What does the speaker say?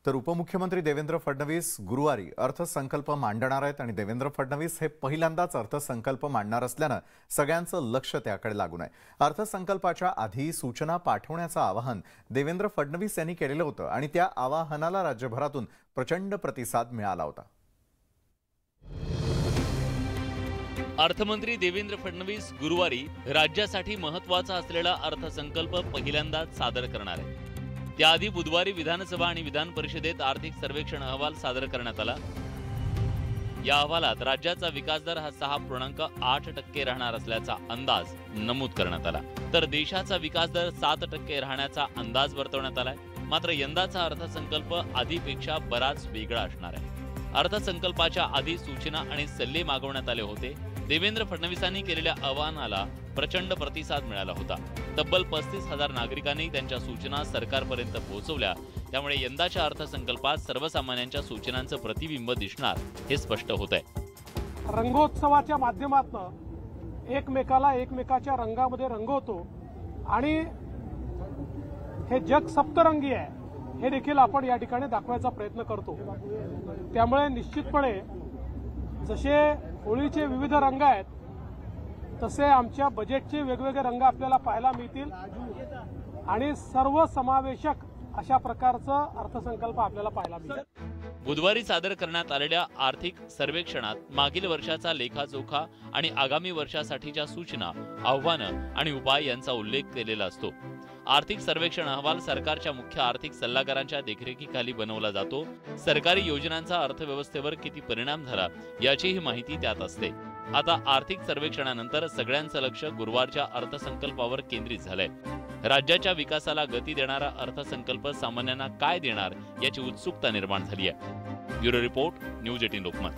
तर उपमुख्यमंत्री देवेंद्र फडणवीस गुरुवारी अर्थसंकल्प मांडणार आहेत आणि देवेंद्र फडणवीस हे पहिल्यांदाच अर्थसंकल्प मांडणार असल्यानं सगळ्यांचं लक्ष त्याकडे लागून आहे। अर्थसंकल्पाच्या आधी सूचना पाठवण्याचं आवाहन देवेंद्र फडणवीस यांनी केलेलं होतं आणि त्या आवाहनाला राज्यभरातून प्रचंड प्रतिसाद मिळाला होता। अर्थमंत्री देवेंद्र फडणवीस गुरुवारी राज्यासाठी महत्त्वाचा असलेला अर्थसंकल्प पहिल्यांदाच सादर करणार आहेत। त्याआधी बुधवारी विधानसभा आणि विधान परिषदेत आर्थिक सर्वेक्षण अहवाल सादर करण्यात आला। या अहवालात राज्याचा विकास दर हा 6.8% राहणार असल्याचा अंदाज नमूद करण्यात आला, तर देशाचा विकास दर 7% राहण्याचा अंदाज वर्तवण्यात आलाय। मात्र यंदाचा अर्थसंकल्प आधीपेक्षा बराच वेगळा असणार आहे। अर्थसंकल्पाच्या आधी सूचना आणि सल्ले मागवण्यात आले होते। देवेंद्र फडणवीसांनी केलेल्या आवाहनाला प्रचंड प्रतिसाद मिळाला होता। तब्बल 35,000 नागरिकांनी त्यांच्या सूचना सरकारपर्यंत पोहोचवल्या। त्यामुळे यंदाच्या अर्थसंकल्पात सर्वसामान्यांच्या सूचनांचं प्रतिबिंब दिसणार हे स्पष्ट होत आहे। रंगोत्सवाच्या माध्यमातून एकमेकाच्या रंगामध्ये रंगवतो आणि हे जग सप्तरंगी आहे हे देखील आपण या ठिकाणी दाखवायचा प्रयत्न करतो। त्यामुळे निश्चितपणे जसे होळीचे विविध रंग आहेत तसे आमच्या बजेटचे वेगवेगळे रंग आपल्याला पाहायला मिळतील आणि सर्वसमावेशक अशा प्रकारचा अर्थसंकल्प आपल्याला पाहायला मिळेल। बुधवारी सादर करण्यात आलेल्या आर्थिक सर्वेक्षणात मागील वर्षाचा लेखाजोखा आणि आगामी वर्षासाठीच्या सूचना, आव्हानं आणि उपाय यांचा उल्लेख केलेला असतो। आर्थिक सर्वेक्षण अहवाल सरकारच्या मुख्य आर्थिक सल्लागारांच्या देखरेखीखाली बनवला जातो। सरकारी योजनांचा अर्थव्यवस्थेवर किती परिणाम झाला याचीही माहिती त्यात असते। आता आर्थिक सर्वेक्षणानंतर सगळ्यांचं लक्ष गुरुवारच्या अर्थसंकल्पावर केंद्रित झालंय। राज्याच्या विकासाला गती देणारा अर्थसंकल्प सामान्यांना काय देणार याची उत्सुकता निर्माण झाली आहे। Bureau report, news 18 Lokmat.